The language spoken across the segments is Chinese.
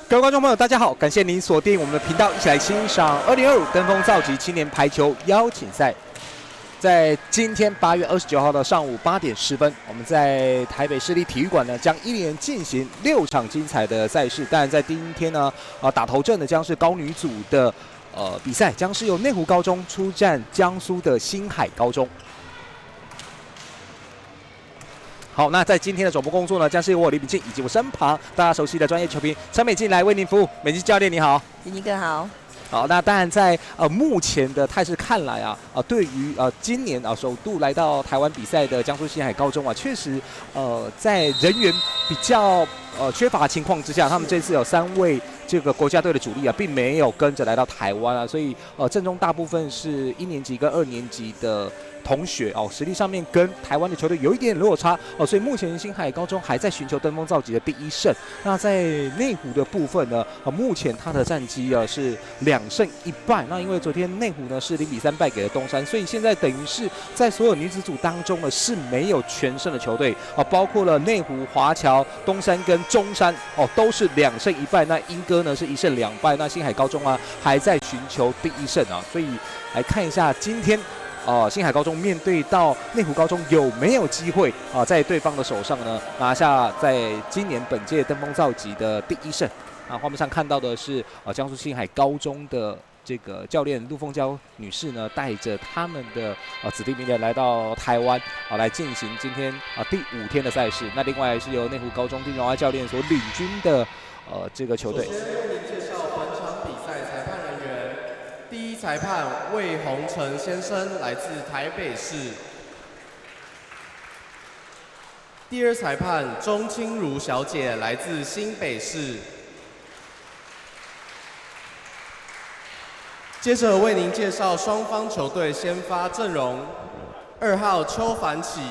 各位观众朋友，大家好！感谢您锁定我们的频道，一起来欣赏2025登峰造极青年排球邀请赛。在今天8月29号的上午8点10分，我们在台北市立体育馆呢，将一连进行6场精彩的赛事。当然，在第一天呢，打头阵的将是高女组的比赛，将是由内湖高中出战江苏的星海高中。 好，那在今天的转播工作呢，将是由我李秉庆以及我身旁大家熟悉的专业球评陈美静来为您服务。美静教练你好，怡妮哥好。好，那当然在目前的态势看来啊，对于今年首度来到台湾比赛的江苏星海高中啊，确实在人员比较缺乏的情况之下，他们这次有3位这个国家队的主力啊，并没有跟着来到台湾啊，所以阵中大部分是1年级跟2年级的 同学实力上面跟台湾的球队有一点落差所以目前星海高中还在寻求登峰造极的第1胜。那在内湖的部分呢，目前他的战绩是2胜1败。那因为昨天内湖呢是0比3败给了东山，所以现在等于是在所有女子组当中呢是没有全胜的球队包括了内湖、华侨、东山跟中山都是2胜1败。那莺歌呢是1胜2败。那星海高中啊还在寻求第1胜啊，所以来看一下今天 星海高中面对到内湖高中有没有机会在对方的手上呢拿下在今年本届登峰造极的第1胜？画面上看到的是江苏星海高中的这个教练陆凤娇女士呢，带着他们的子弟兵员来到台湾来进行今天第5天的赛事。那另外是由内湖高中丁荣爱教练所领军的这个球队。 第一裁判魏宏成先生来自台北市，第2裁判钟清如小姐来自新北市。接着为您介绍双方球队先发阵容：2号邱凡启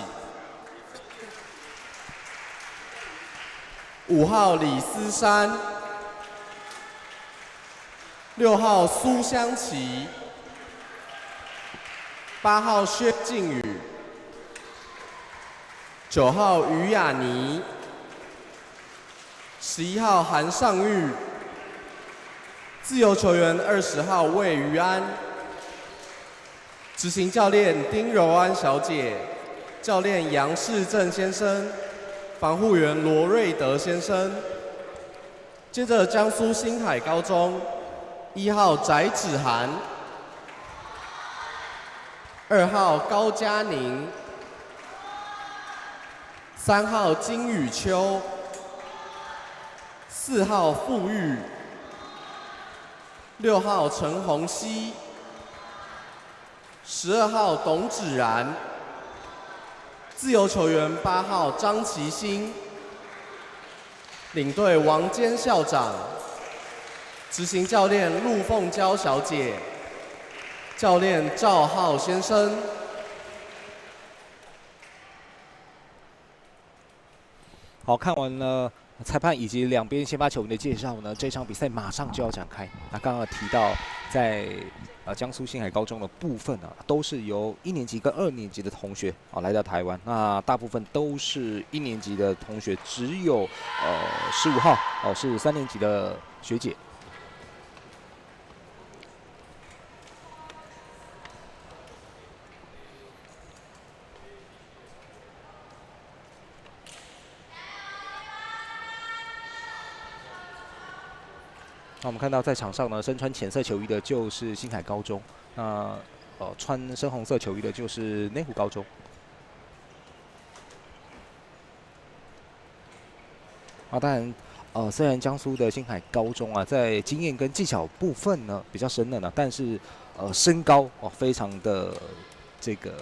，5号李思珊。 6号苏湘琪，8号薛静宇，9号于雅妮，11号韩尚玉，自由球员20号魏于安，执行教练丁柔安小姐，教练杨世正先生，防护员罗瑞德先生。接着江苏星海高中。 1号翟芷涵，2号高嘉宁，3号金宇秋，4号傅玉，6号陈宏熙，12号董芷然，自由球员8号张琪欣，领队王坚校长。 执行教练陆凤娇小姐，教练赵浩先生。好，看完了裁判以及两边先发球员的介绍呢，这场比赛马上就要展开。那刚刚提到在江苏星海高中的部分都是由1年级跟2年级的同学来到台湾。那大部分都是1年级的同学，只有15号是3年级的学姐。 那我们看到在场上呢，身穿浅色球衣的就是星海高中，那穿深红色球衣的就是内湖高中。当然，虽然江苏的星海高中在经验跟技巧部分呢比较生冷但是身高非常的这个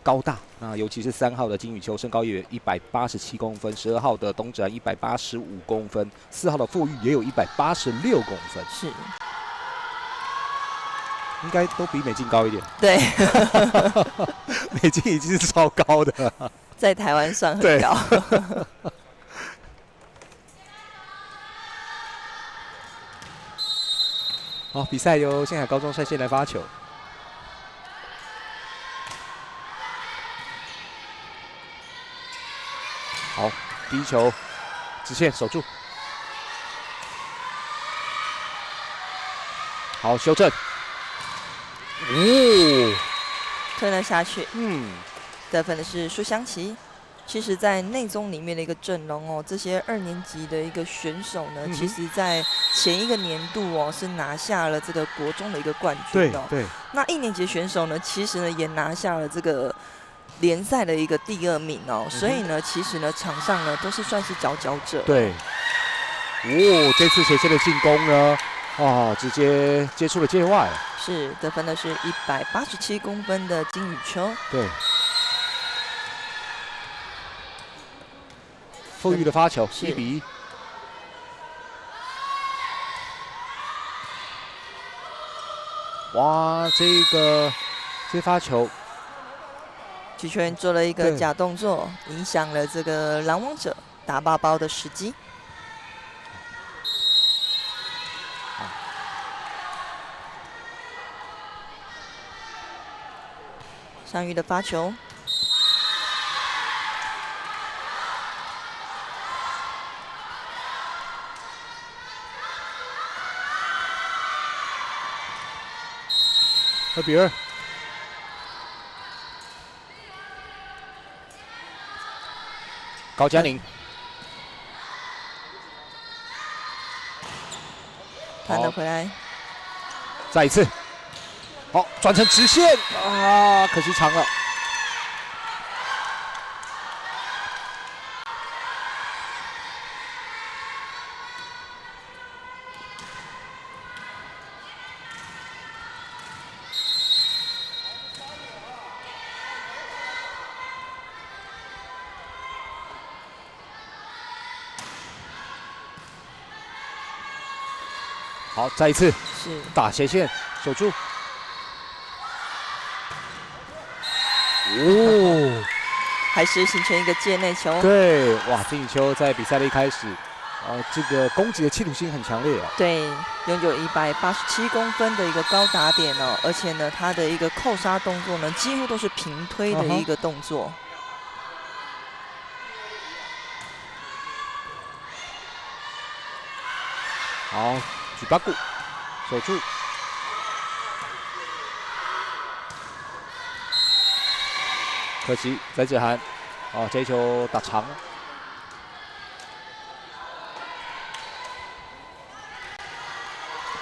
高大，那尤其是3号的金宇秋，身高也有187公分；12号的董芷然185公分；4号的傅玉也有186公分。是，应该都比美静高一点。对，美静已经是超高的，在台湾算很高。好，比赛由星海高中率先来发球。 好，第一球直线守住。好修正，推了下去。嗯，得分的是苏湘琪。其实，在内宗里面的一个阵容哦，这些2年级的一个选手呢，其实在前一个年度哦是拿下了这个国中的一个冠军哦。对。那1年级的选手呢，其实呢也拿下了这个联赛的一个第2名哦，所以呢，其实呢场上呢都是算是佼佼者。对。这次斜线的进攻呢，直接接触了界外。是得分的是187公分的金宇秋。对。傅裕的发球，1比1。哇，这发球，举球员做了一个假动作，影响了这个拦网者打8包的时机。尚玉的发球。2比2。高嘉宁，弹了回来，再一次，好，转成直线啊，可惜长了。好，再一次是打斜线，守住。还是形成一个界内球。对，哇，金宇秋在比赛的一开始，这个攻击的企图心很强烈啊。对，拥有187公分的一个高打点哦，而且呢，他的一个扣杀动作呢，几乎都是平推的一个动作。好，举八股，守住。可惜翟子涵，这一球打长了。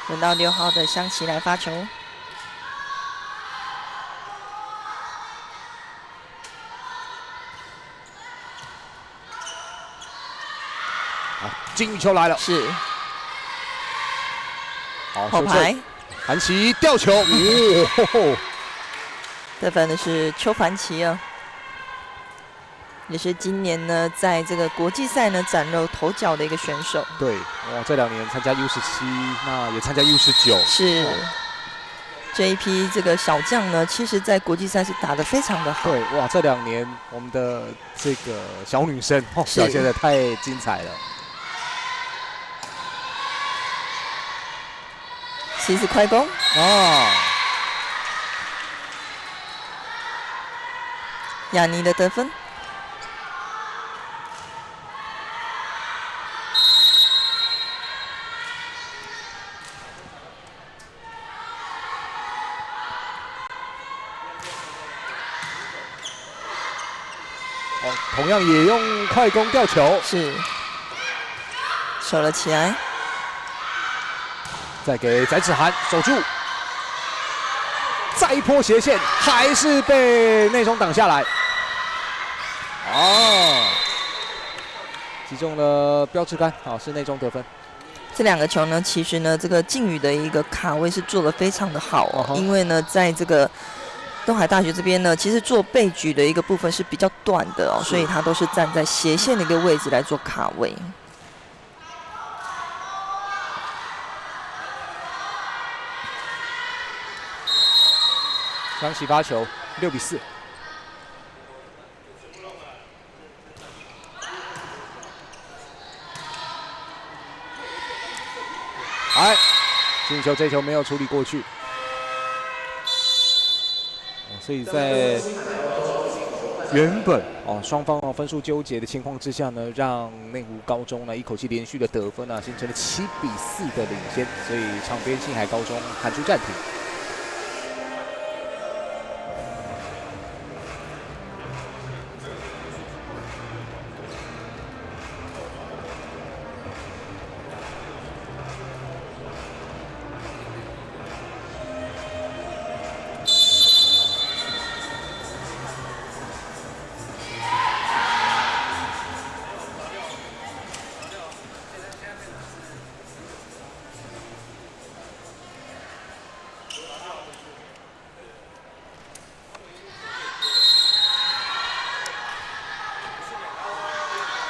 轮到6号的湘琪来发球。好，金宇秋来了。是。好，后排，韩琦吊球，得分的是邱凡琦啊，也是今年呢在这个国际赛呢崭露头角的一个选手。对，哇，这2年参加 U17，那也参加 U19。是。这一批这个小将呢，其实在国际赛是打得非常的好。对，哇，这2年我们的这个小女生表现得太精彩了。其实快攻雅尼的得分。同样也用快攻吊球，是守了起来。再给翟子涵守住，再一波斜线，还是被内中挡下来。击中了标志杆，好，是内中得分。这2个球呢，其实呢，这个靖宇的一个卡位是做得非常的好哦，因为呢，在这个东海大学这边呢，其实做背举的一个部分是比较短的哦，所以他都是站在斜线的一个位置来做卡位。湘琪发球，6比4。金宇秋这球没有处理过去，所以在原本双方分数纠结的情况之下呢，让内湖高中呢一口气连续的得分啊，形成了7比4的领先，所以场边信海高中喊出暂停。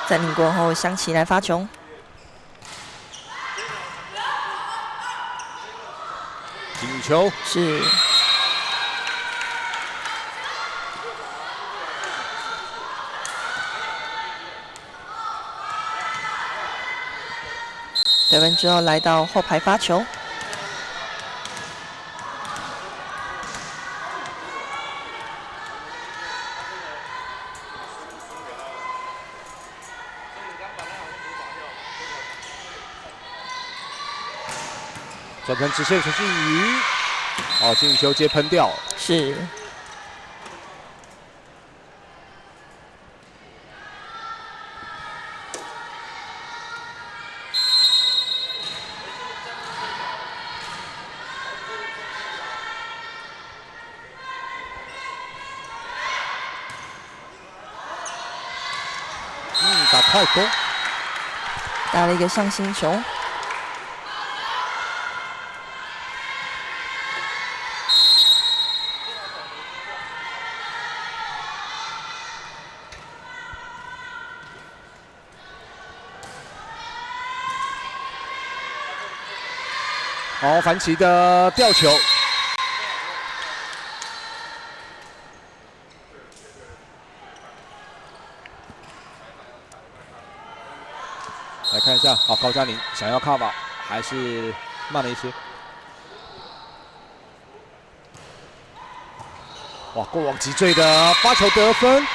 暂停过后，香琪来发球。金宇球是。得分之后来到后排发球。转成直线陈信宇，金宇球接喷掉，是。打快攻，打了一个上心球。樊奇的吊球，来看一下，高嘉宁想要卡吧，还是慢了一些。哇，过往击坠的发球得分。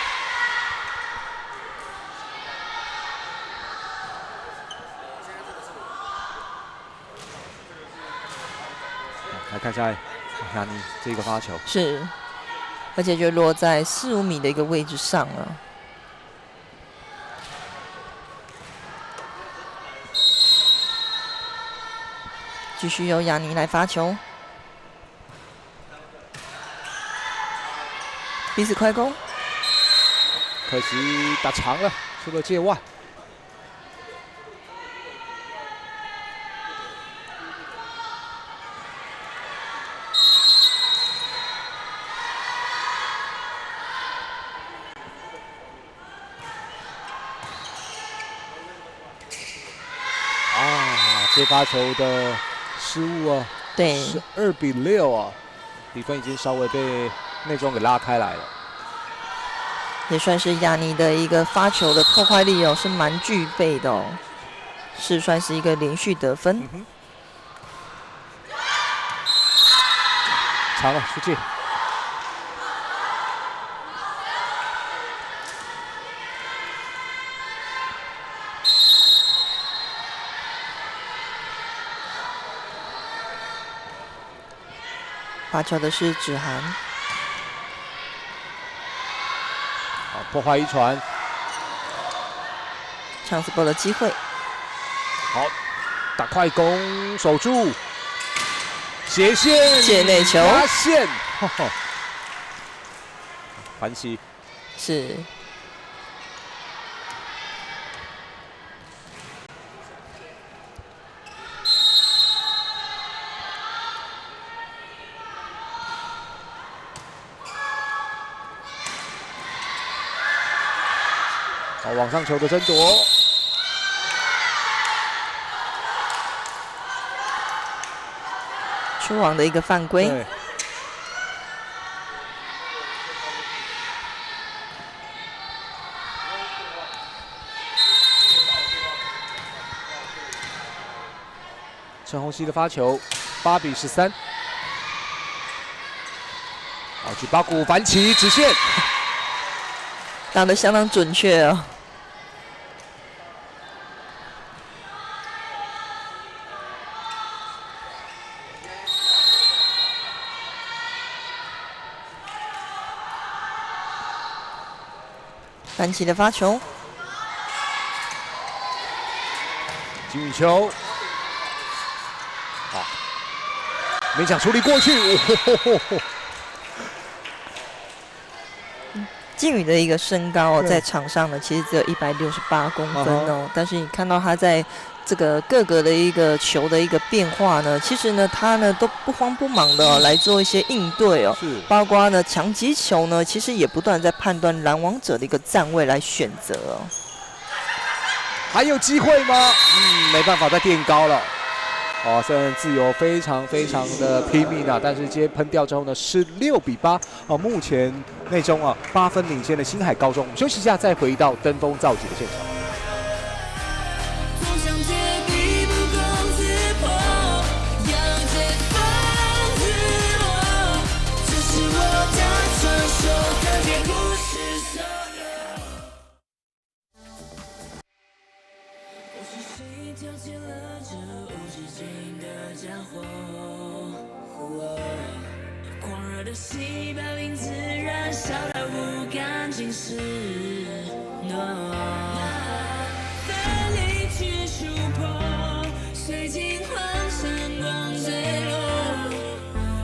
来看一下亚妮这个发球是，而且就落在4、5米的一个位置上了。继续由亚妮来发球，彼此快攻，可惜打长了，出了界外。接发球的失误啊，对，12比6啊，比分已经稍微被内中给拉开来了。也算是亚妮的一个发球的破坏力是蛮具备的是算是一个连续得分。长了出界。发球的是芷涵，破坏一传，抢死波的机会。好，打快攻，守住，斜线，界内球，发线，樊奇是。往上球的争夺，出网的一个犯规。陈宏熙的发球，8比13。好，举八股反起直线。打得相当准确哦。范琪的发球，金宇球，好，勉强处理过去。靖宇的一个身高哦，在场上呢，其实只有168公分哦，但是你看到他在这个各个的一个球的一个变化呢，其实呢，他呢都不慌不忙的来做一些应对哦，包括呢强击球呢，其实也不断在判断拦网者的一个站位来选择哦。还有机会吗？没办法，再垫高了。哦，虽然自由非常的拼命啊，但是今天喷掉之后呢，16-8。哦，目前内中啊8分领先的星海高中。我们休息一下，再回到登峰造极的现场。细胞因自燃烧到无感情时 ，no， 奋力去触碰，随尽黄闪光坠落，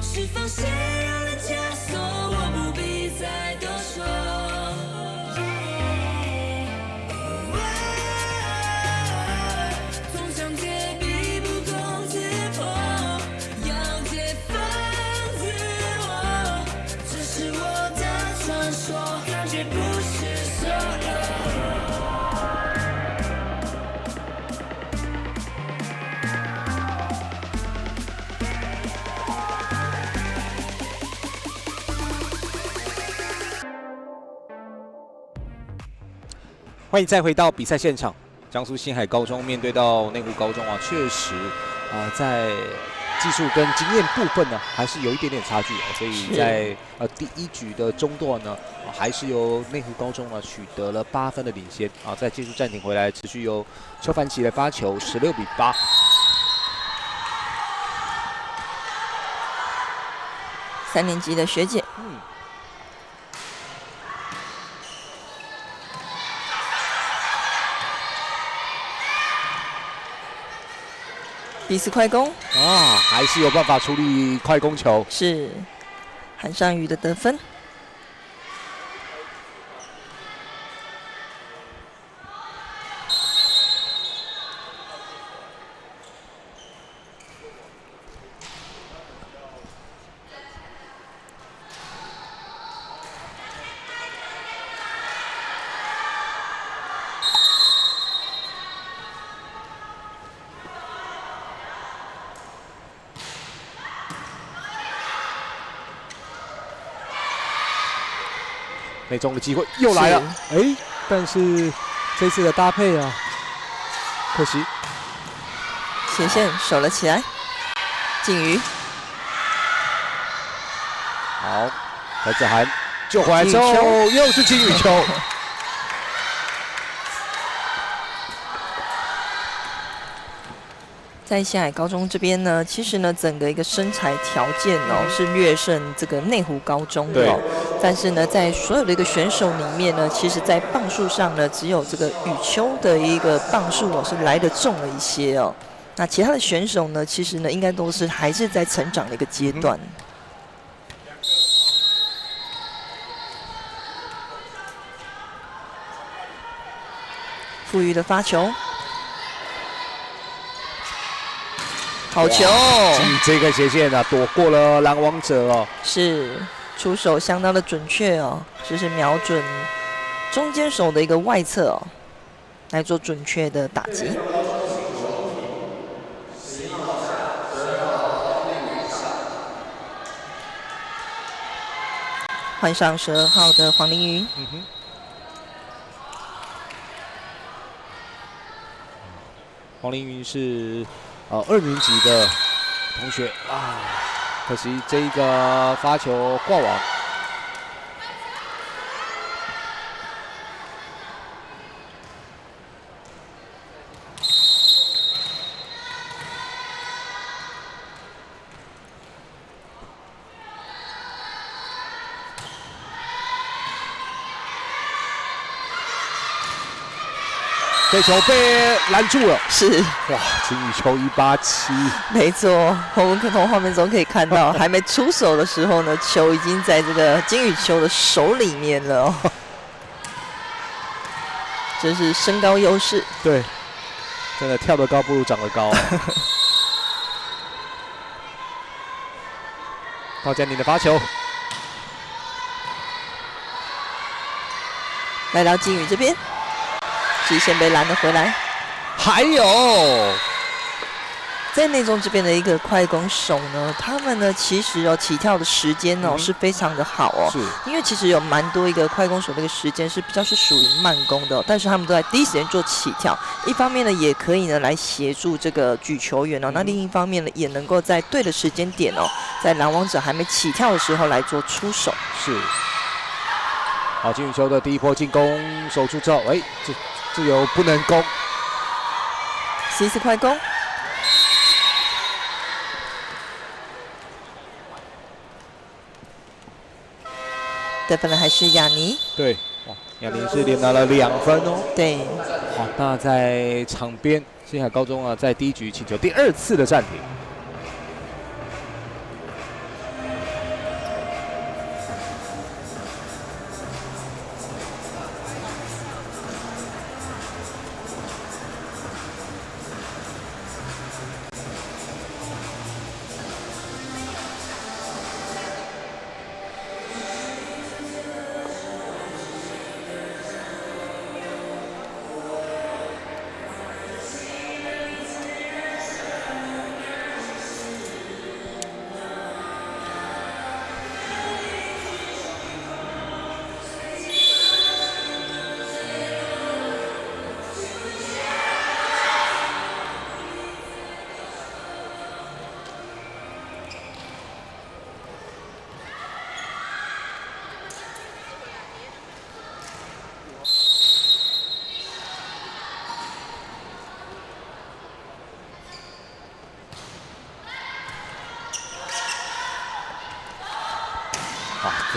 释放血肉的枷锁，我不必再多说。总想铁壁不攻自破，要解放。是我的传说，感觉不是所有。欢迎再回到比赛现场，江苏星海高中面对到内湖高中啊，确实在技术跟经验部分呢，还是有一点点差距，所以在第一局的中段呢，还是由内湖高中呢取得了8分的领先啊。在技术暂停回来，持续由邱凡琪来发球，16-8。3年级的学姐，第4快攻啊，还是有办法处理快攻球，是韩尚宇的得分。内中的机会又来了，哎，但是这次的搭配啊，可惜斜线守了起来，靖宇，好，何子涵救回来之后又是金宇球。在星海高中这边呢，其实呢，整个一个身材条件哦是略胜这个内湖高中的哦。但是呢，在所有的一个选手里面呢，其实在磅数上呢，只有这个羽秋的一个磅数哦是来得重了一些哦。那其他的选手呢，其实呢，应该都是还是在成长的一个阶段。傅瑜的发球。好球！这个斜线啊，躲过了拦网者哦。是，出手相当的准确哦，就是瞄准中间手的一个外侧哦，来做准确的打击。换上12号的黄凌云。黄凌云是2年级的同学啊，可惜这一个发球挂网。这球被拦住了。是，哇，金羽球187，没错，我们从画面中可以看到，还没出手的时候呢，球已经在这个金羽球的手里面了哦。这是身高优势。对，真的跳得高不如长得高。高佳宁的发球，来到金羽这边，极限被拦了回来。还有在内中这边的一个快攻手呢，他们呢其实哦起跳的时间哦、是非常的好哦，是因为其实有蛮多一个快攻手的一个时间是比较是属于慢攻的、但是他们都在第一时间做起跳，一方面呢也可以呢来协助这个举球员哦，那另一方面呢也能够在对的时间点哦，在拦网者还没起跳的时候来做出手。是。好，金羽球的第一波进攻守住之后，哎，自由不能攻。第一次快攻。得分的还是亚尼。对，哇，亚宁是连拿了2分哦。对，好，那在场边，星海高中啊，在第一局请求第2次的暂停。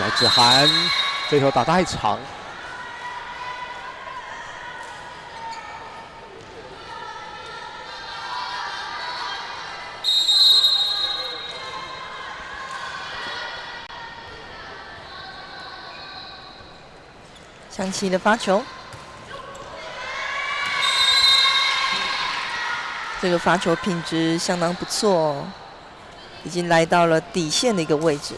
姚志涵这球打太长，香琪的发球，这个发球品质相当不错哦，已经来到了底线的一个位置。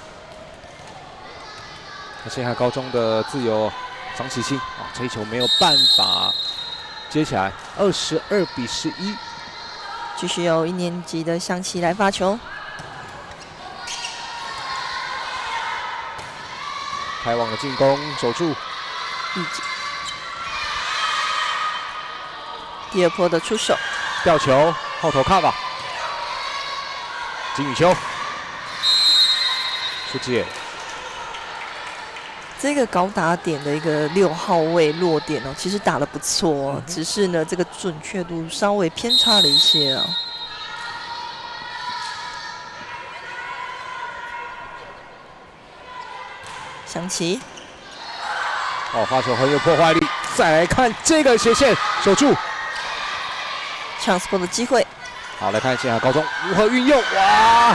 星海高中的自由张启兴啊，这一球没有办法接起来，22-11。继续由1年级的香琪来发球，开网的进攻守住，第2波的出手，吊球后头看吧，金羽球出界。这个高打点的一个6号位落点哦，其实打得不错哦，只是呢这个准确度稍微偏差了一些哦。香琪，哦，发球很有破坏力。再来看这个斜线守住 ，chance ball 的机会。好，来看星海高中如何运用。哇！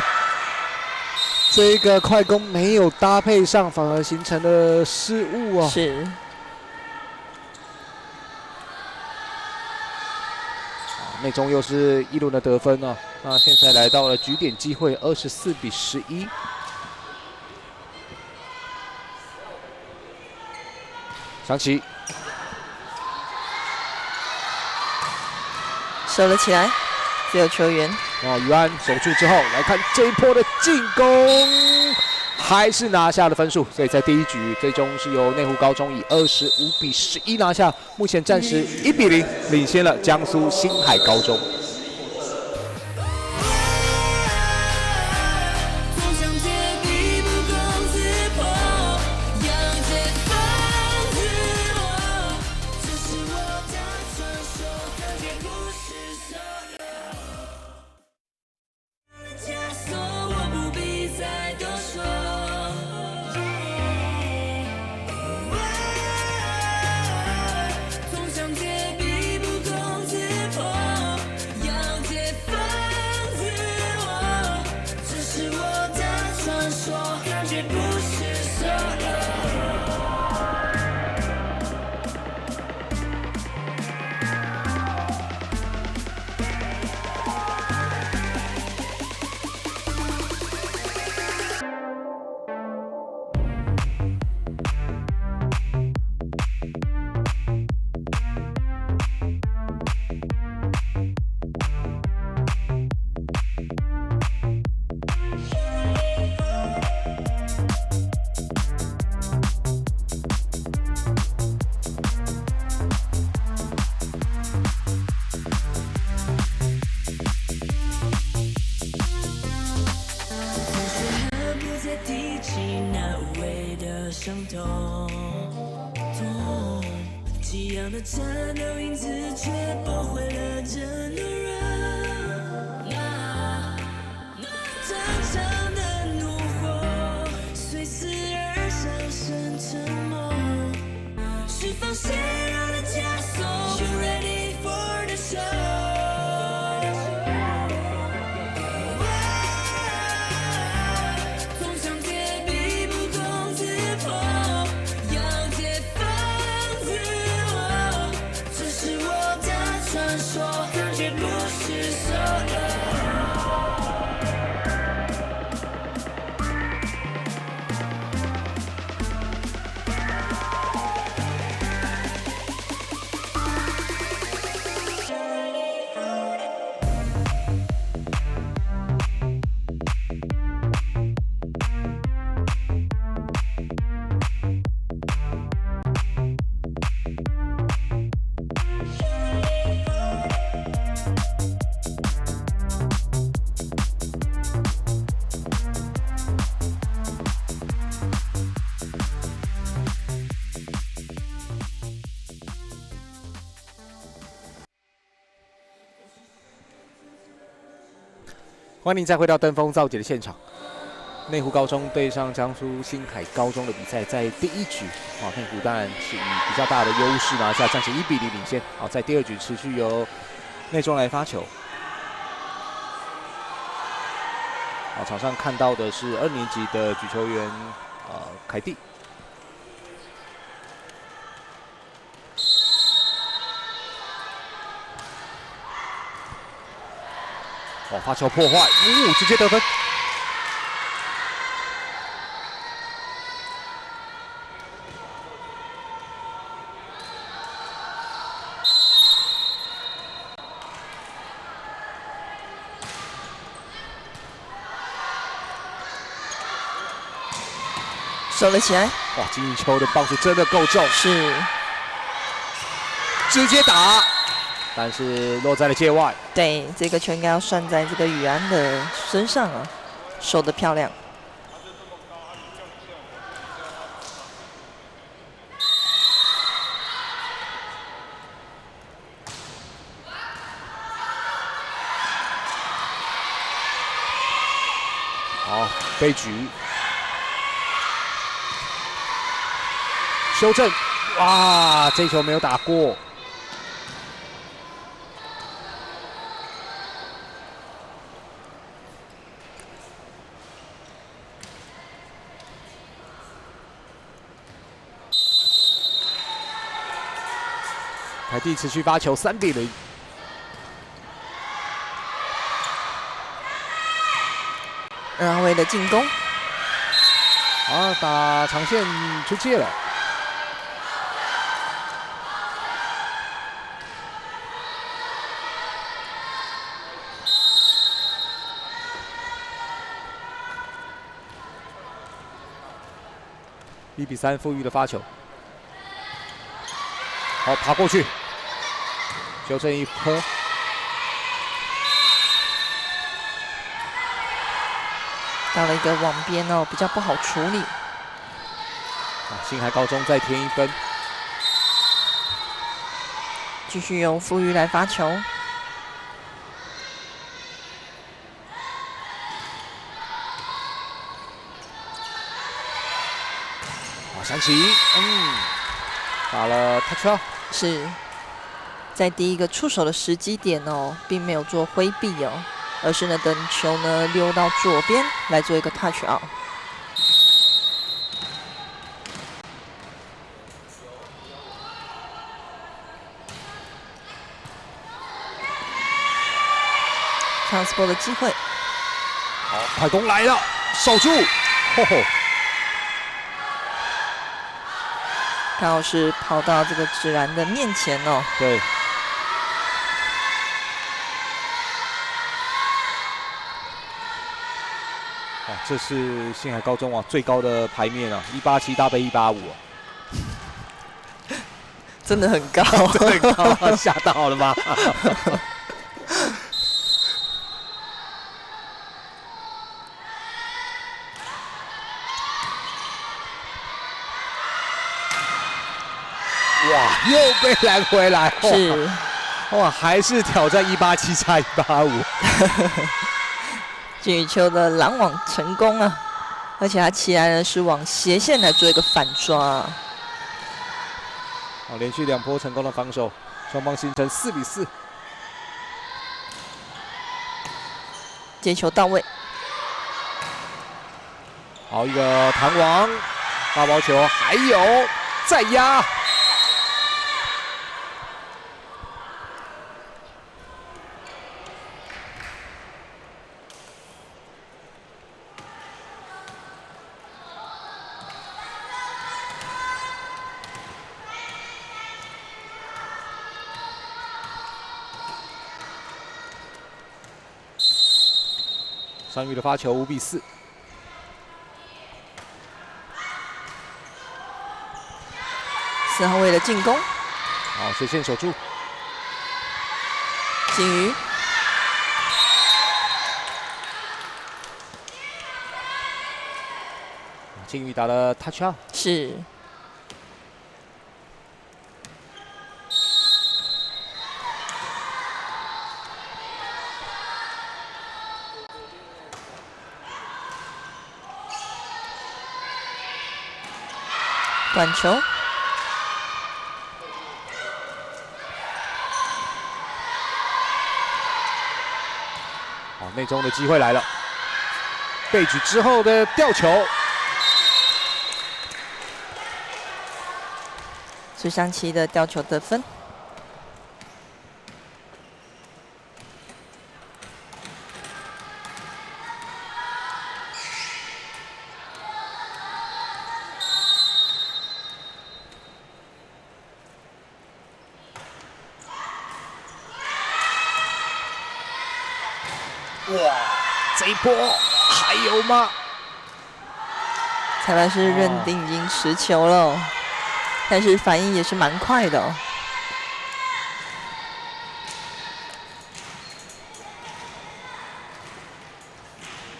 这个快攻没有搭配上，反而形成了失误啊！是。内中又是一轮的得分啊！那现在来到了局点机会，24-11。香琪收了起来，自由球员。哦，于安守住之后，来看这一波的进攻，还是拿下了分数。所以在第一局，最终是由内湖高中以25-11拿下，目前暂时1-0领先了江苏星海高中。从相见必不够战斗因此却驳回了这懦弱。战场的怒火随死而上升沉默，释放血肉的枷锁。You ready for the show？欢迎再回到登峰造极的现场。内湖高中对上江苏新海高中的比赛，在第一局，内湖当然是以比较大的优势拿下，暂时1比0领先。在第二局持续由内中来发球。场上看到的是2年级的举球员凯蒂。发球破坏，直接得分。守了起来。金银球的棒数真的够重，是直接打。但是落在了界外。对，这个球应该要算在这个宇安的身上啊，守得漂亮。好，悲局，修正，哇，这球没有打过。凯蒂持续发球，3比0。让位的进攻，打长线出界了。1比3，富裕的发球。好，爬过去，修正一颗。到了一个网边哦，比较不好处理。新海高中再添1分，继续由富裕来发球。翔起，打了 touch， 是在第一个出手的时机点哦，并没有做挥避哦。而是呢，等球呢溜到左边来做一个 touch out。transfer 的机会，好，快攻来了，守住，刚好是跑到这个芷然的面前哦。对。这是新海高中最高的牌面187搭配185，真的很高，真的很高，吓到了吗？哇，又被拦回来。是，哇，还是挑战187加185。金宇秋的拦网成功啊，而且他起来呢是往斜线来做一个反抓。好，连续2波成功的防守，双方形成4比4。接球到位，好，一个弹王，大包球，还有再压。上玉的发球5比4。4号位的进攻，好，斜线守住。金鱼金鱼打了 touch out。是。短球，好，内中的机会来了，背举之后的吊球，苏湘琪的吊球得分。哇，这一波还有吗？裁判是认定已经持球了哦，但是反应也是蛮快的哦。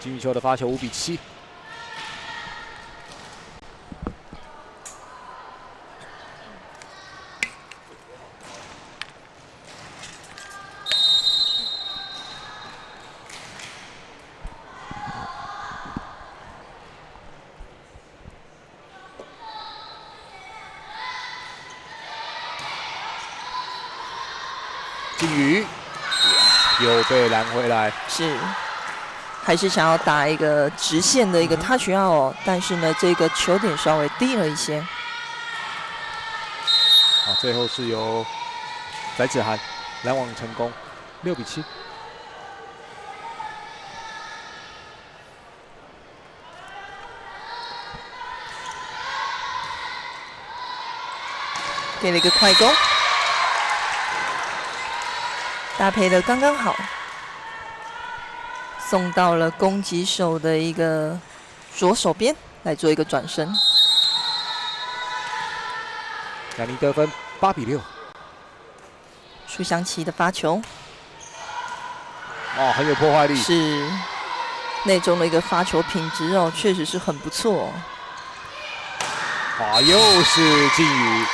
金宇秋的发球5比7。金鱼又被拦回来，是，还是想要打一个直线的一个 touch out 哦，但是呢，这个球点稍微低了一些。好，最后是由翟子涵拦网成功，6比7。给了一个快攻，搭配的刚刚好，送到了攻击手的一个左手边来做一个转身。亚尼得分8比6。苏湘琪的发球哦，很有破坏力。是内中的一个发球品质哦，确实是很不错哦。啊，又是金鱼。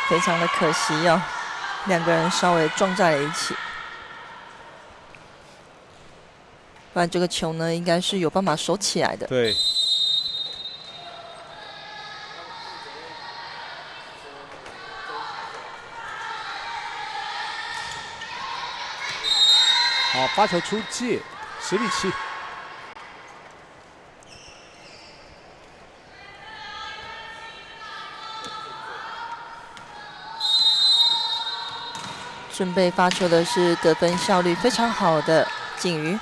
非常的可惜哦，两个人稍微撞在了一起，不然这个球呢，应该是有办法守起来的。对。好，发球出界，10比7。准备发球的是得分效率非常好的景瑜。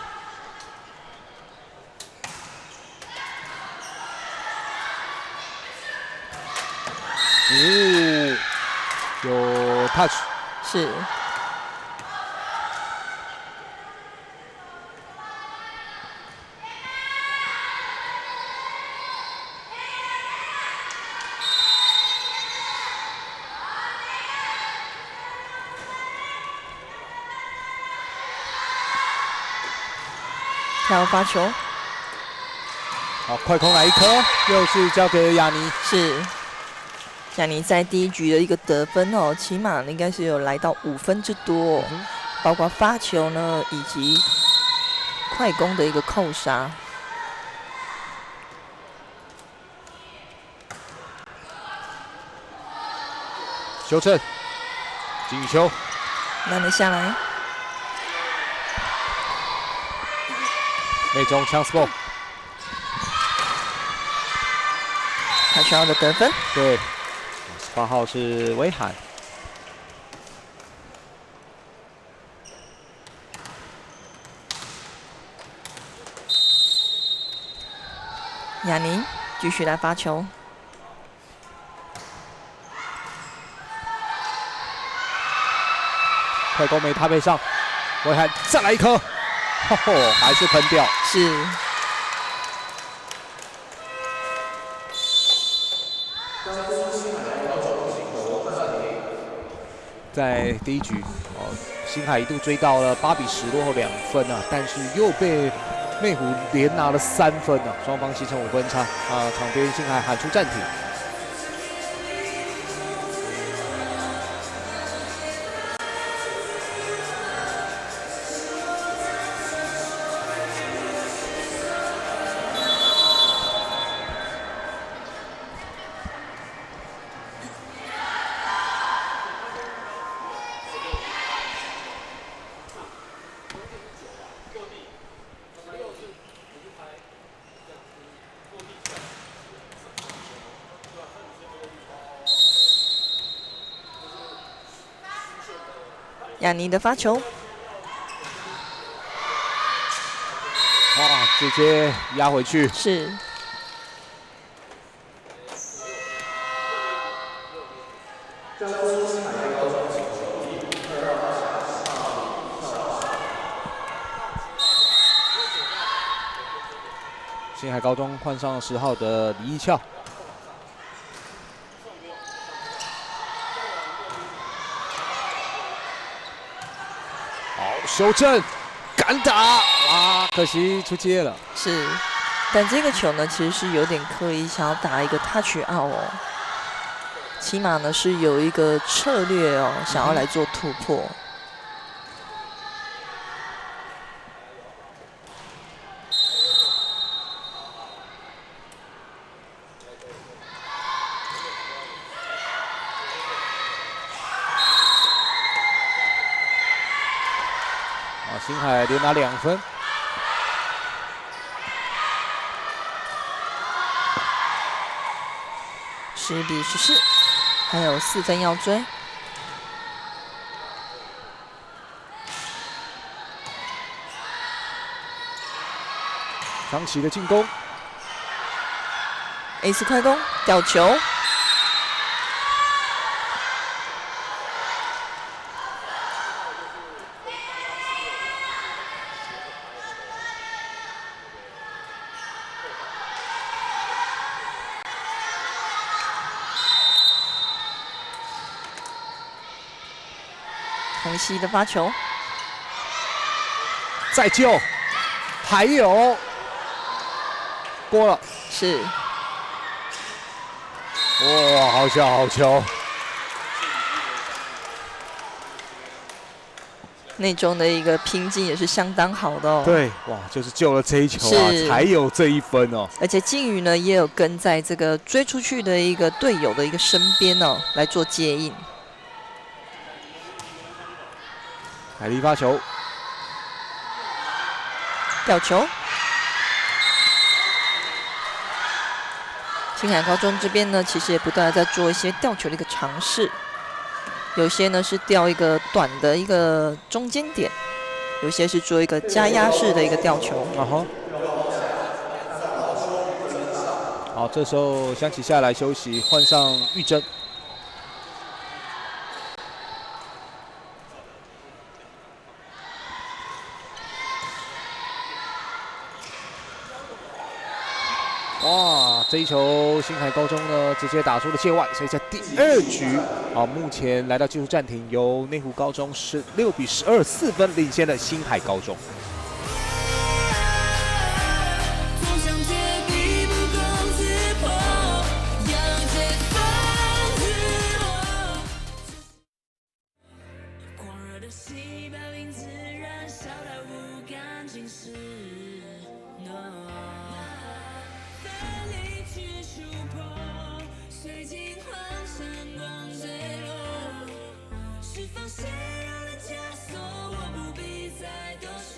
哦，有 touch。是下要发球，好，快攻来一颗，又是交给雅尼。是雅尼在第一局的一个得分哦，起码应该是有来到5分之多、哦，包括发球呢以及快攻的一个扣杀。修正，进球，慢慢下来，内中 chance ball， 他需要的得分。对，18号是威罕。雅尼继续来发球，快攻没搭配上，威罕再来一颗，还是喷掉。是在第一局，星海一度追到了8比10，落后2分啊，但是又被内湖连拿了3分啊，双方形成5分差啊，场边星海喊出暂停。雅尼的发球，哇，直接压回去。是星海高中换上10号的李义翘。修正，敢打啊！可惜出界了。是，但这个球呢，其实是有点刻意想要打一个 touch out 哦，起码呢是有一个策略哦，想要来做突破。星海连拿2分，10比14，还有4分要追。长崎的进攻 ，A4 快攻，吊球。洪熙的发球，再救，还有过了，是哇，好小好球！内中的一个拼劲也是相当好的哦。对，哇，就是救了这一球啊，才有这1分哦。而且靖宇呢也有跟在这个追出去的一个队友的一个身边哦，来做接应。海力发球，吊球。青海高中这边呢，其实也不断的在做一些吊球的一个尝试，有些呢是吊一个短的一个中间点，有些是做一个加压式的一个吊球。好，这时候香琪下来休息，换上玉珍。哇，这一球星海高中呢直接打出了界外，所以在第2局啊，目前来到技术暂停，由内湖高中16比12，4分领先了星海高中。No 奋力去触碰，随尽黄山光坠落，是放血染了枷锁，我不必再多说。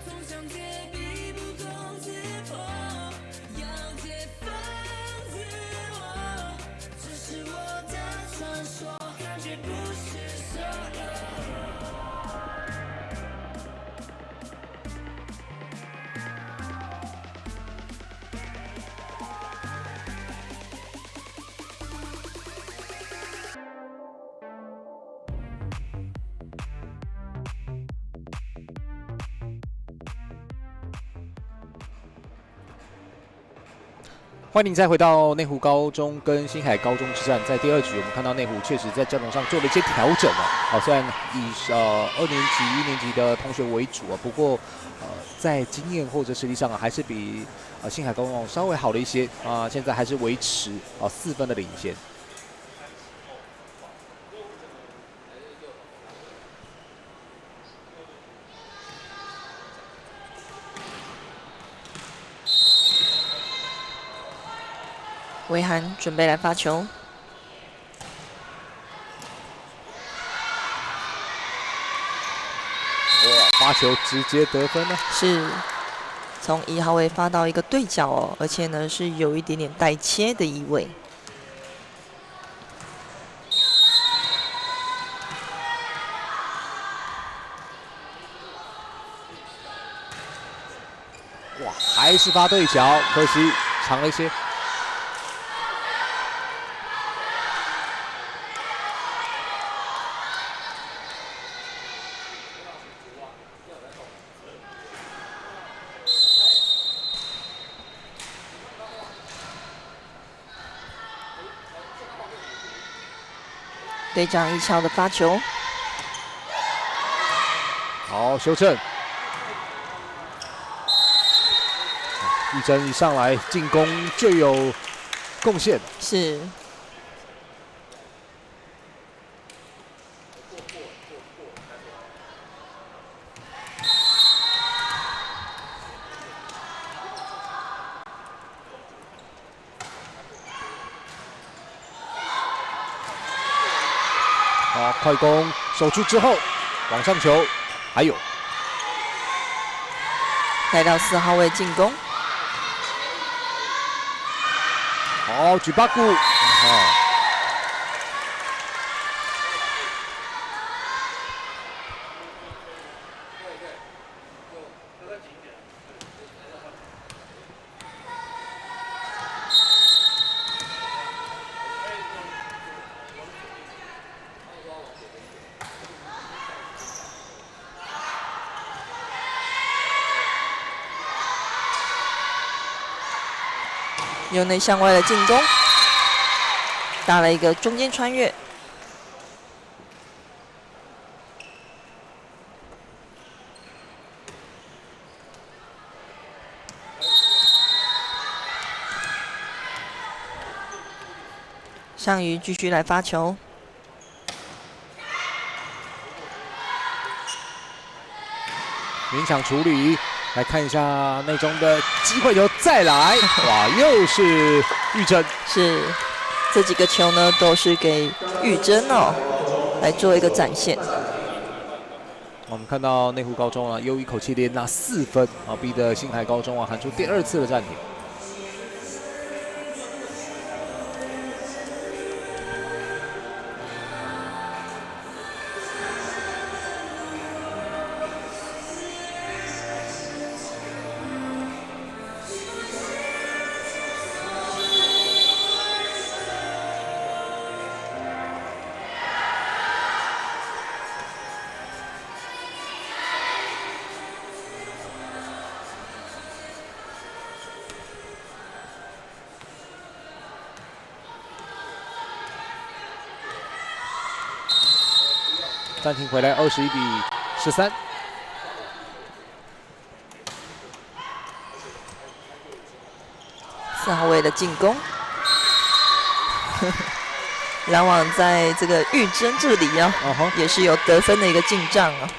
总想绝壁不攻自破，要解放自我，这是我的传说，感觉不是所有。欢迎再回到内湖高中跟新海高中之战，在第2局，我们看到内湖确实在阵容上做了一些调整哦。虽然以2年级、1年级的同学为主啊，不过在经验或者实力上还是比新海高中稍微好了一些啊。现在还是维持4分的领先。维涵准备来发球，哇，发球直接得分呢？是从1号位发到一个对角哦，而且呢是有一点点带切的意味。哇，还是发对角，可惜长了一些。队长一桥的发球，好修正。玉珍一上来进攻就有贡献，是好快攻守住之后往上球，还有来到4号位进攻。好举八股，好。由内向外的进攻，打了一个中间穿越。上鱼继续来发球，勉强处理。来看一下内中的机会球，再来，哇，又是玉珍。是这几个球呢，都是给玉珍哦来做一个展现。我们看到内湖高中啊，又一口气连拿4分啊，逼得新海高中啊喊出第2次的暂停。暂停回来，21比13。4号位的进攻，篮网在这个玉珍这里啊，也是有得分的一个进账啊。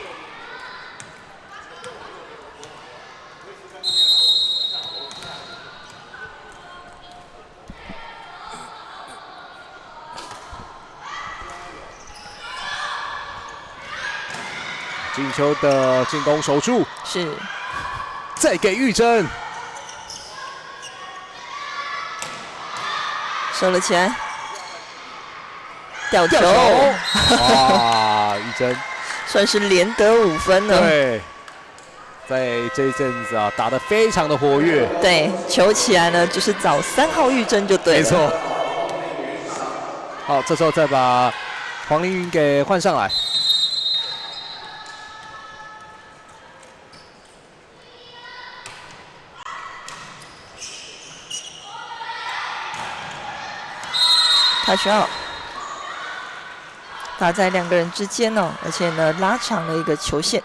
进球的进攻守住，是，再给玉珍，收了起来，吊球，哇，玉珍算是连得5分了。对，在这一阵子啊，打得非常的活跃。对，球起来呢，就是找3号玉珍就对了。没错。好，这时候再把黄凌云给换上来。他需要打在2个人之间哦，而且呢拉长了一个球线。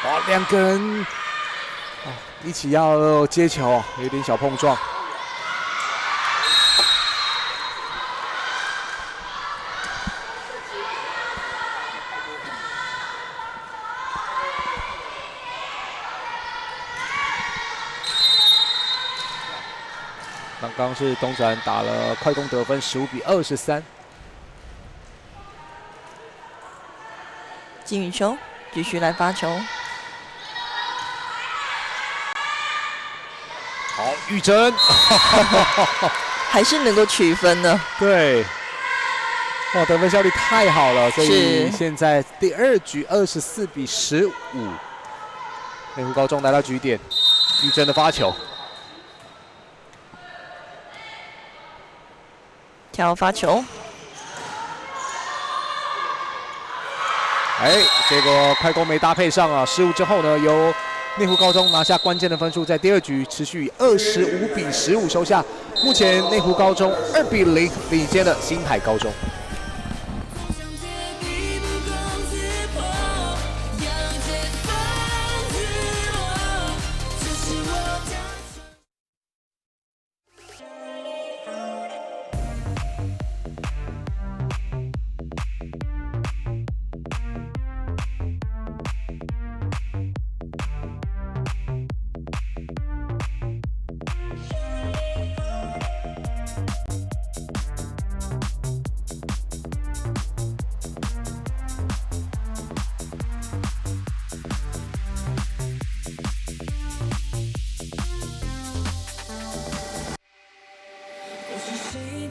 哇，2个人。一起要接球，有点小碰撞。刚刚是东展打了快攻得分15比23。金宇球继续来发球。好，玉珍，还是能够取分的。对，哇，得分效率太好了，所以现在第2局24比15，内湖高中来到局点，玉珍的发球，跳发球，哎，结果快攻没搭配上啊，失误之后呢，由内湖高中拿下关键的分数，在第2局持续以25比15收下。目前内湖高中2比0领先了新海高中。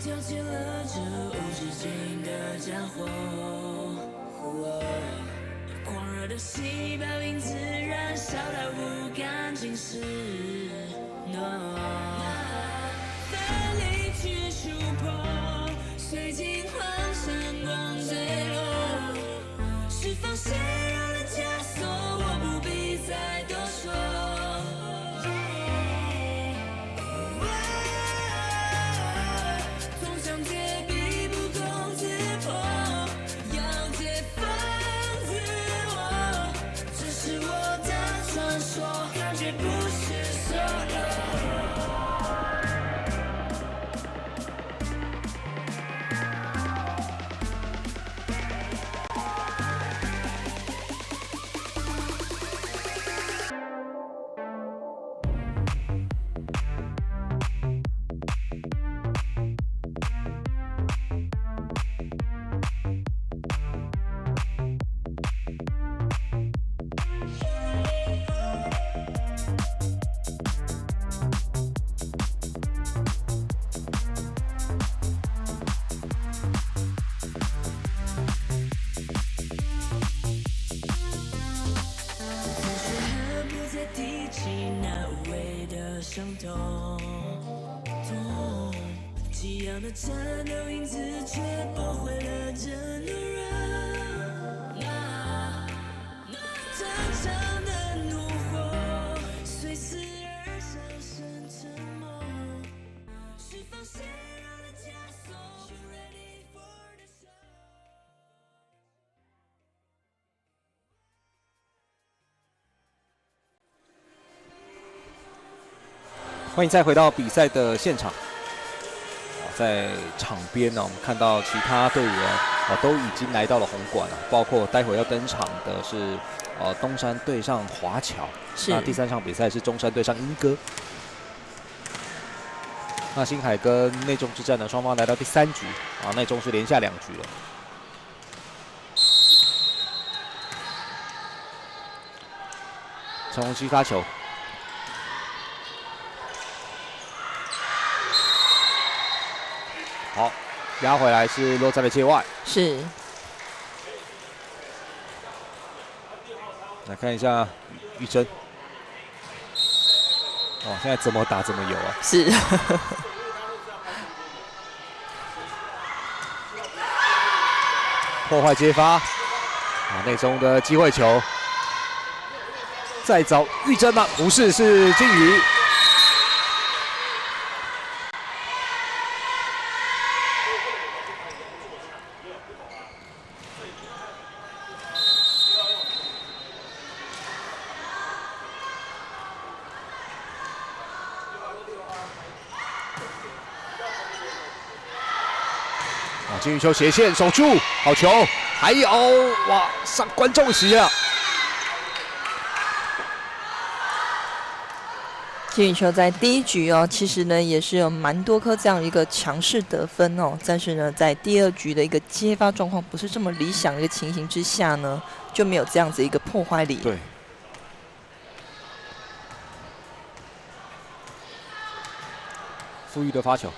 挑起了这无止境的战火，狂热的细胞因此燃烧到无感尽释。奋力去触碰，随尽幻闪光坠落，释放血肉的枷锁，我不必再多说。感觉不是所有。伤痛，激昂的战斗因此却驳回了这懦弱。战场的怒火随死而上升。欢迎再回到比赛的现场。在场边呢，我们看到其他队员都已经来到了红馆了，包括待会要登场的是东山对上华侨。那第3场比赛是中山对上莺歌。那星海跟内中之战呢，双方来到第3局啊，内中是连下2局了。陈宏基发球。好，压回来是落在了界外。是。来看一下玉珍。哦，现在怎么打怎么有啊。是。破坏接发，啊，内中的机会球。再找玉珍吗？不是，是金鱼。金鱼球斜线守住，好球！还有哇，上观众席啊！金鱼球在第1局哦，其实呢也是有蛮多颗这样一个强势得分哦，但是呢在第2局的一个接发状况不是这么理想的一个情形之下呢，就没有这样子一个破坏力。对。傅裕的发球。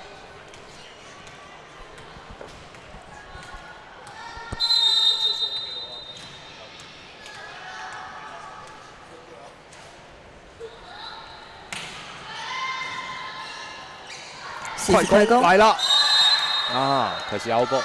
快攻来了啊！可惜凹波。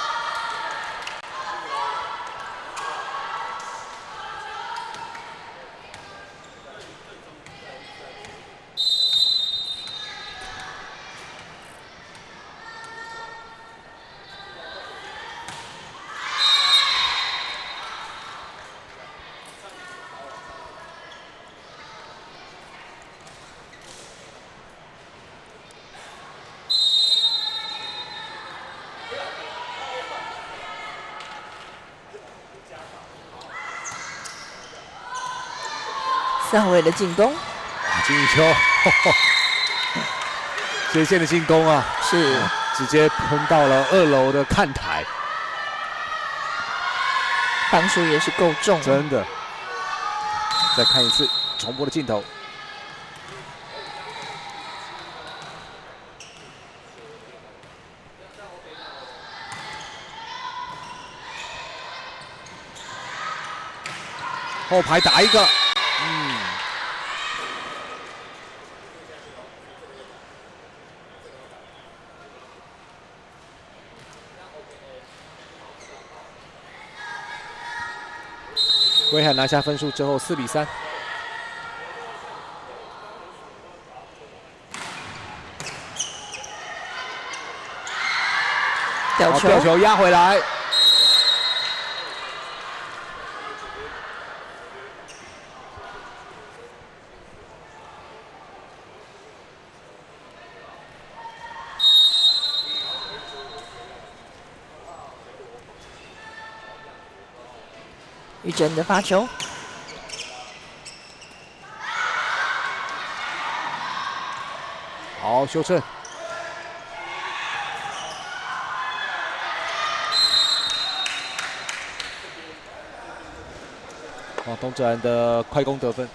3位的进攻，金鱼球，斜线的进攻啊，是直接喷到了2楼的看台，磅数也是够重，真的。再看一次重播的镜头，后排打一个。威海拿下分数之后，4比3。吊球压回来。玉珍的发球，好修正。东哲然的快攻得分。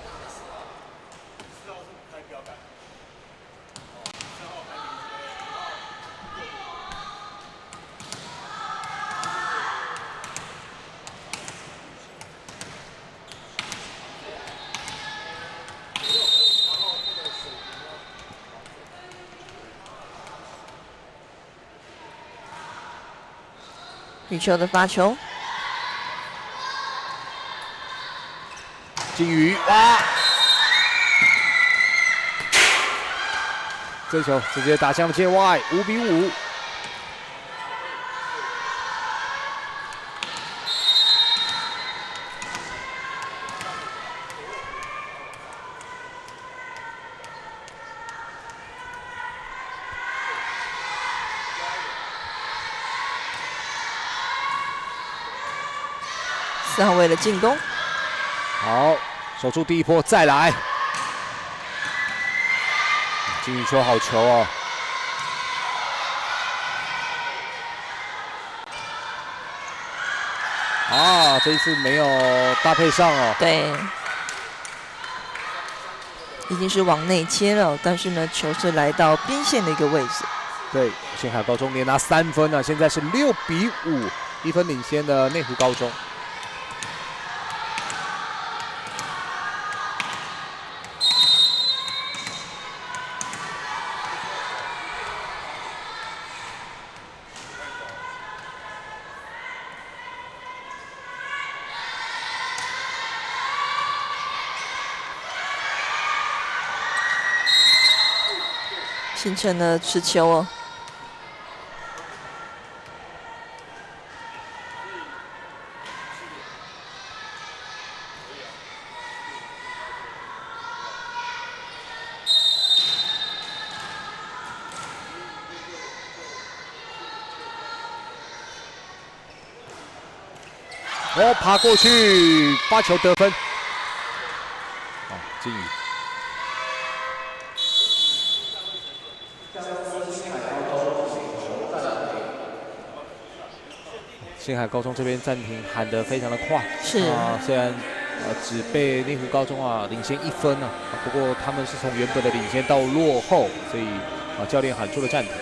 羽球的发球，金鱼哇！这球直接打向了界外，5比5。4号位的进攻，好，守住第一波，再来。金宇秋好球哦！啊，这一次没有搭配上哦。对，已经是往内切了，但是呢，球是来到边线的一个位置。对，星海高中连拿3分呢，现在是6比5，1分领先的内湖高中。形成了持球哦。哦，爬过去，发球得分。好，金宇。星海高中这边暂停喊得非常的快，是啊，虽然只被内湖高中领先1分啊，不过他们是从原本的领先到落后，所以教练喊出了暂停。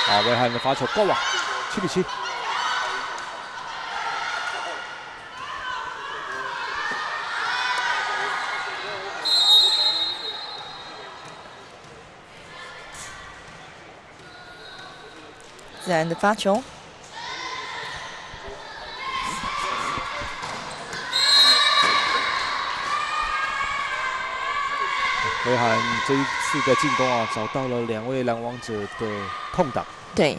好，威汉的发球够啊，7比7。自然的发球，威汉这一次的进攻啊，找到了2位篮网者的空档。对。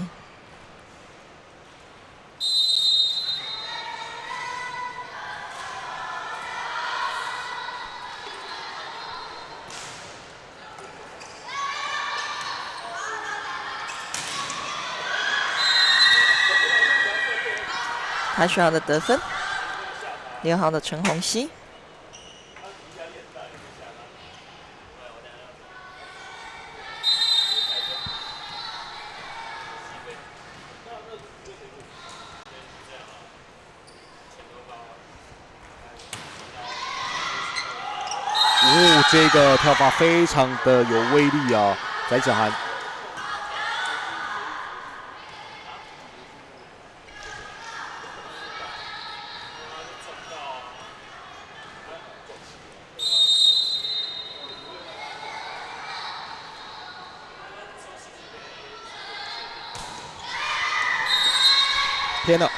他需要的得分，6号的陈宏熙。哦，这个跳发非常的有威力啊，翟子涵。偏了。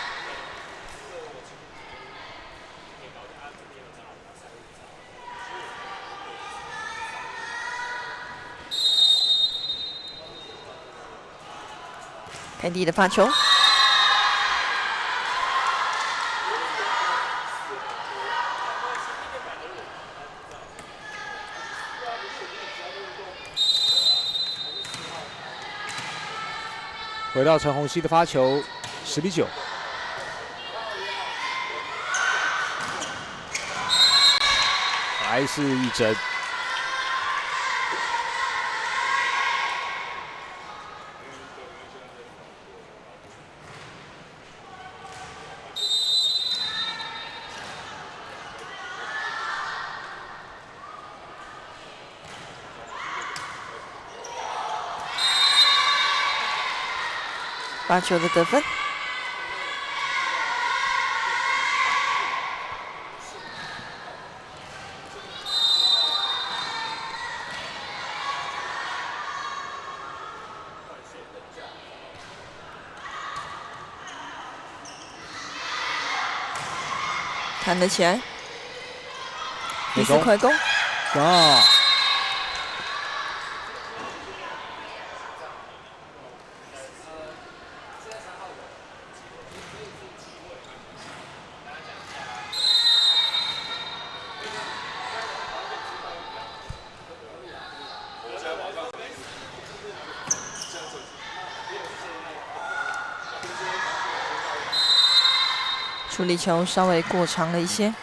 凯蒂的发球，回到陈宏熙的发球，10比9。还是一针。发球的得分。弹得起来，第四快攻，啊！处理球稍微过长了一些。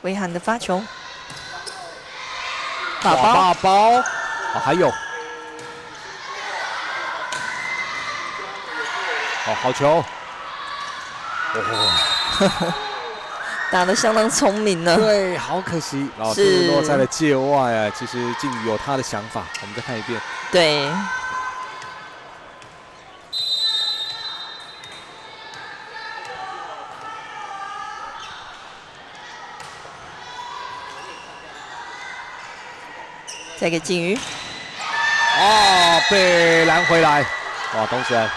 威汉的发球，打包，打包，还有，好球，打得相当聪明呢。对，好可惜，是落在了界外啊。其实靖宇有他的想法，我们再看一遍。对。再给靖宇，被拦回来，哇，东西安。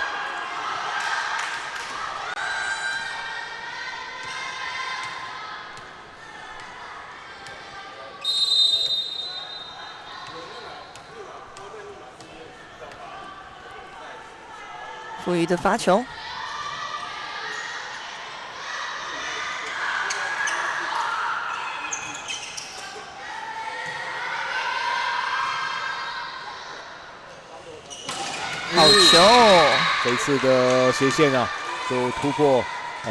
傅瑜的发球，好球！这一次的斜线啊，就突破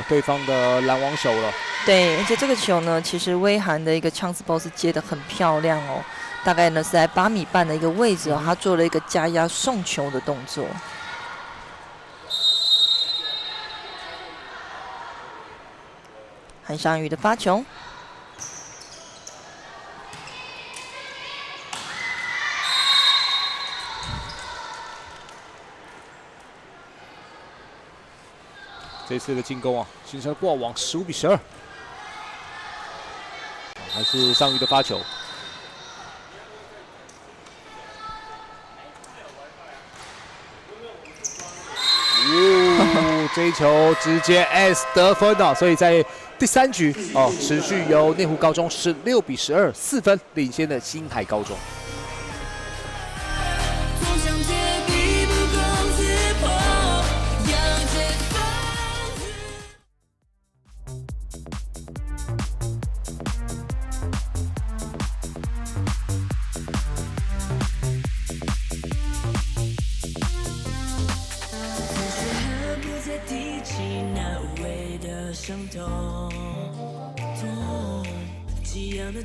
对方的拦网手了。对，而且这个球呢，其实威韩的一个chance ball是接得很漂亮哦，大概呢是在8米半的一个位置哦，他做了一个加压送球的动作。韩尚宇的发球，这次的进攻啊，形成挂网15比12，还是尚宇的发球。这一球直接 S 得分了，所以在第3局持续由内湖高中16比12 4分领先的新海高中。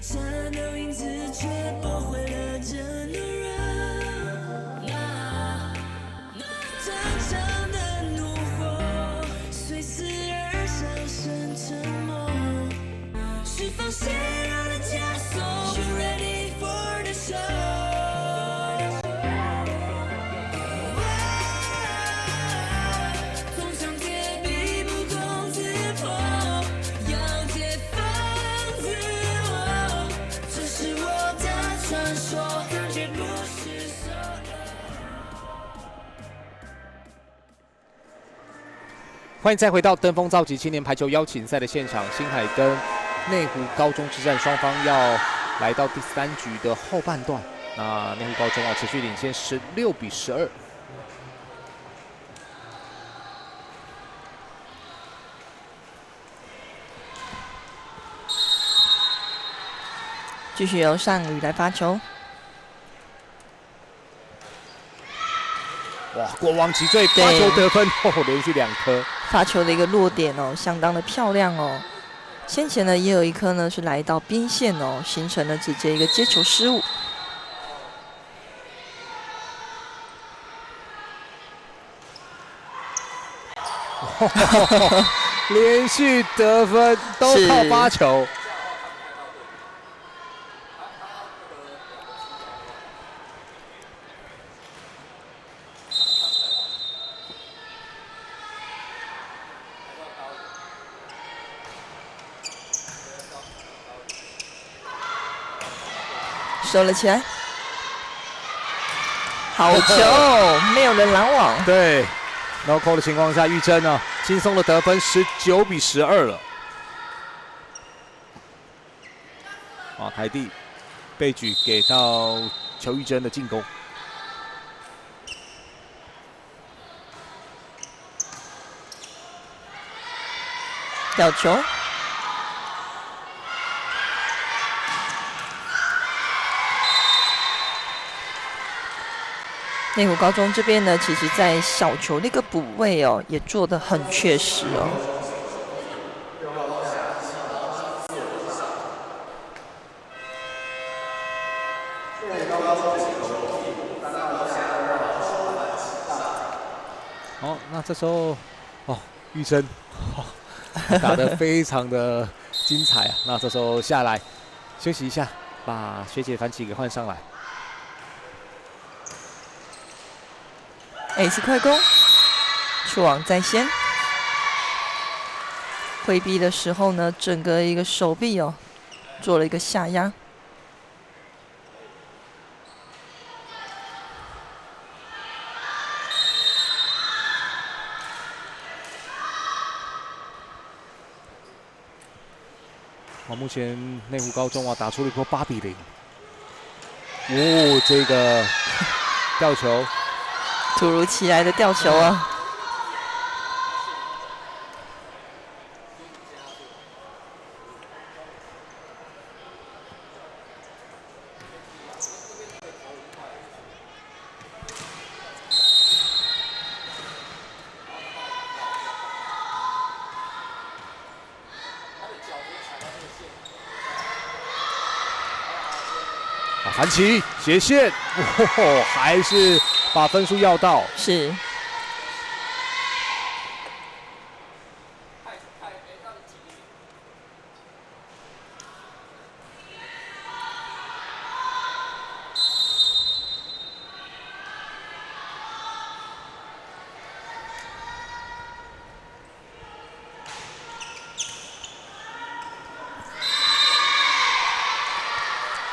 战斗影子却驳回了真的人，战场的怒火随死而上升沉默，释放血肉的枷锁 You ready for the show。欢迎再回到登峰造极青年排球邀请赛的现场，新海跟内湖高中之战，双方要来到第3局的后半段。那内湖高中持续领先16比12。继续由尚宇来发球。哇！过往击坠，发球得分连续2颗。发球的一个落点相当的漂亮哦。先前呢也有一颗呢是来到边线形成了直接一个接球失误。连续得分都靠发球。收了起来，好球，没有人拦网。对 ，no call 的情况下，玉珍呢轻松的得分19比12了。啊，台地被举给到邱玉珍的进攻，吊球。内湖高中这边呢，其实在小球那个补位哦，也做得很确实哦。好，那这时候哦，玉珍打得非常的精彩啊。那这时候下来休息一下，把学姐樊起给换上来。A 次快攻，出网在先。挥臂的时候呢，整个一个手臂哦，做了一个下压。目前内湖高中啊打出了一波8比0。哦，这个吊球。突如其来的吊球啊！樊起斜线，哦，还是把分数要到。是。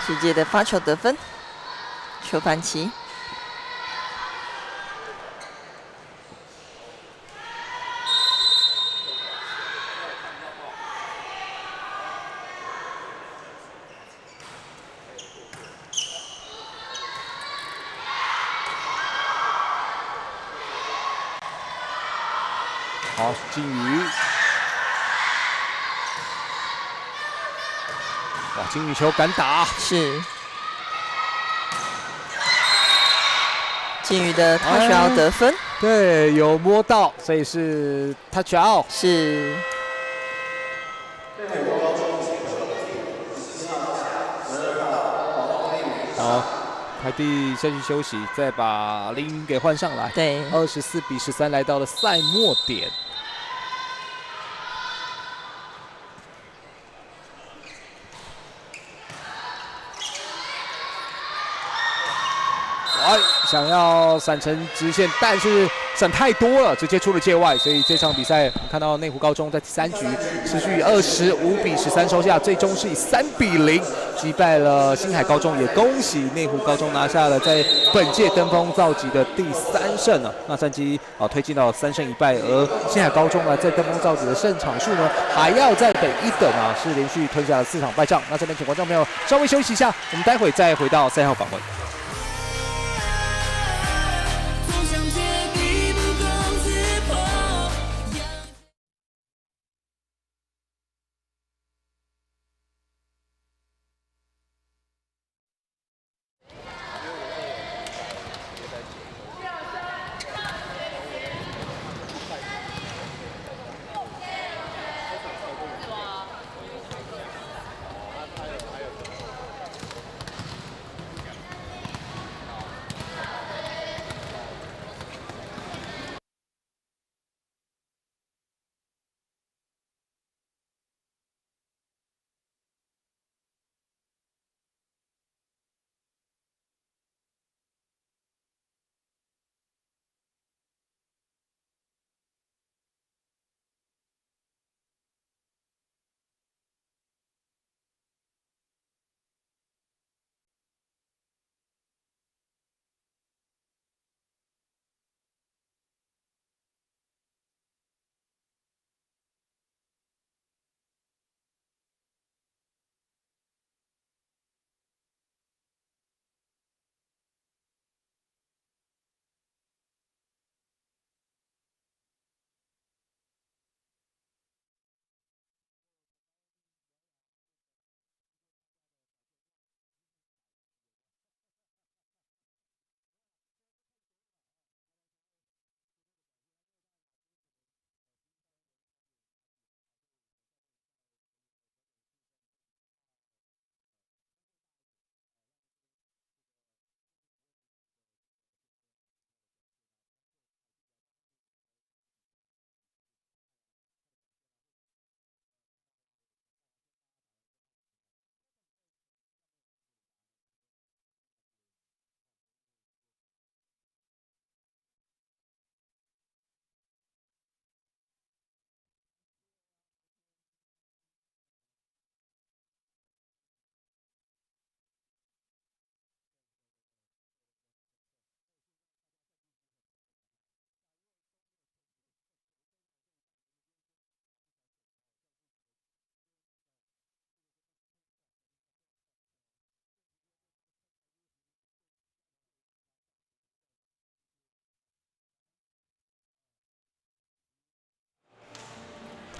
世界的发球得分，邱樊起。好，金鱼。哇，金鱼球敢打，是。金鱼的 touch out 得分，对，有摸到，所以是 touch out。是。好，台地先去休息，再把林云给换上来。对，24比13来到了赛末点。想要闪成直线，但是闪太多了，直接出了界外，所以这场比赛我们看到内湖高中在第3局持续25比13收下，最终是以3比0击败了新海高中，也恭喜内湖高中拿下了在本届登峰造极的第3胜啊！那战绩推进到3胜1败，而新海高中呢在登峰造极的胜场数呢还要再等一等啊，是连续吞下了4场败仗。那这边请观众朋友稍微休息一下，我们待会再回到赛后访问。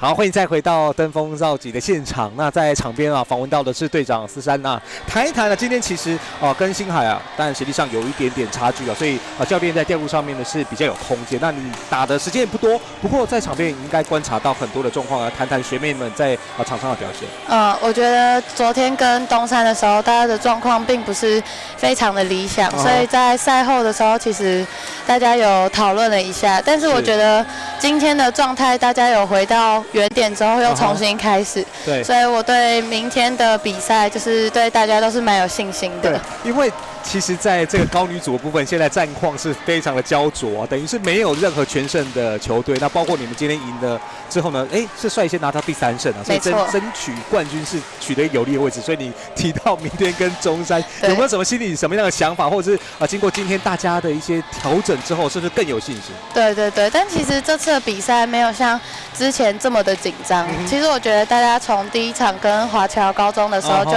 好，欢迎再回到登峰造极的现场。那在场边啊，访问到的是队长思珊啊，谈一谈呢，今天其实跟星海啊，但实际上有一点点差距啊，所以教练在调度上面呢是比较有空间。那你打的时间也不多，不过在场边应该观察到很多的状况啊，谈谈学妹们在场上的表现。我觉得昨天跟东山的时候，大家的状况并不是非常的理想，所以在赛后的时候，其实大家有讨论了一下，但是我觉得今天的状态，大家有回到原点之后又重新开始，对，所以我对明天的比赛就是对大家都是蛮有信心的。对，因为其实在这个高女组的部分，现在战况是非常的焦灼啊，等于是没有任何全胜的球队。那包括你们今天赢了之后呢，是率先拿到第3胜啊，所以争取冠军是取得有利的位置。所以你提到明天跟中山，有没有什么心里什么样的想法，或者是经过今天大家的一些调整之后，是不是更有信心？对对对，但其实这次的比赛没有像之前这么的紧张。其实我觉得大家从第一场跟华侨高中的时候就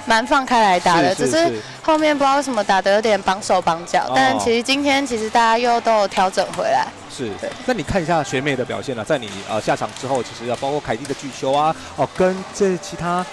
蛮放开来打的，只是后面不知道为什么打得有点绑手绑脚。但其实今天其实大家又都有调整回来。是，那你看一下学妹的表现啊，在你下场之后，其实包括凯蒂的巨球啊，跟这其他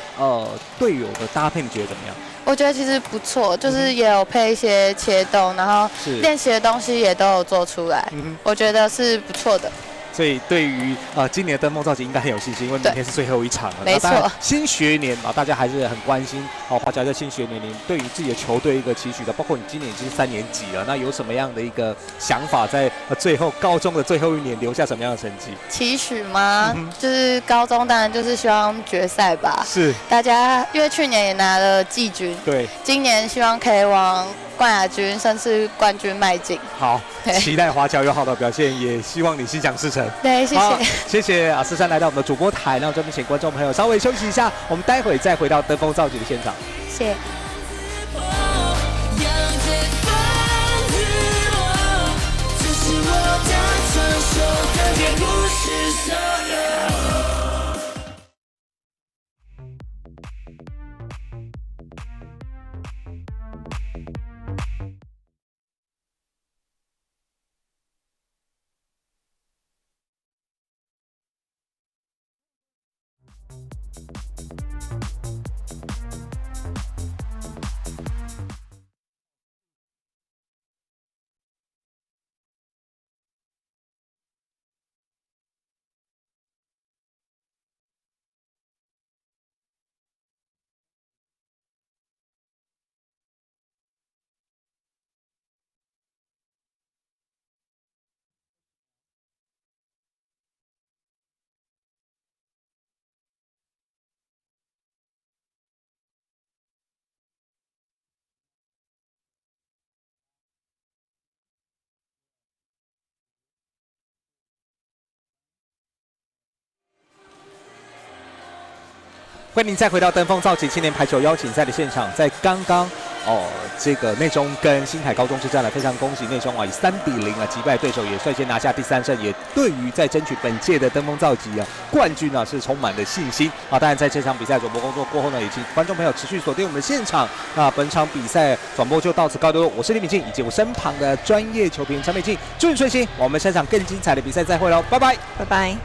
队友的搭配，你觉得怎么样？我觉得其实不错，就是也有配一些切动，然后练习的东西也都有做出来，我觉得是不错的。所以对于今年的登峰造极应该很有信心，因为明天是最后一场了。没错，新学年啊，大家还是很关心华侨在新学年，你对于自己的球队一个期许的，包括你今年已经是3年级了，那有什么样的一个想法，在最后高中的最后一年留下什么样的成绩？期许吗？就是高中当然就是希望决赛吧。是，大家因为去年也拿了季军，对，今年希望可以往冠亚军甚至冠军迈进。好，期待华侨有好的表现，也希望你心想事成。对，谢谢，谢谢思珊来到我们的主播台，让这边请观众朋友稍微休息一下，我们待会再回到登峰造极的现场。谢谢。欢迎您再回到登峰造极青年排球邀请赛的现场，在刚刚这个内中跟新海高中之战了，非常恭喜内中以3-0击败对手，也率先拿下第3胜，也对于在争取本届的登峰造极冠军是充满了信心啊！当然在这场比赛转播工作过后呢，也请观众朋友持续锁定我们的现场。那本场比赛转播就到此告一段落，我是李敏静，以及我身旁的专业球评陈美静，祝你顺心，我们下场更精彩的比赛再会喽，拜拜，拜拜。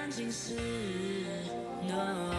干净是 no。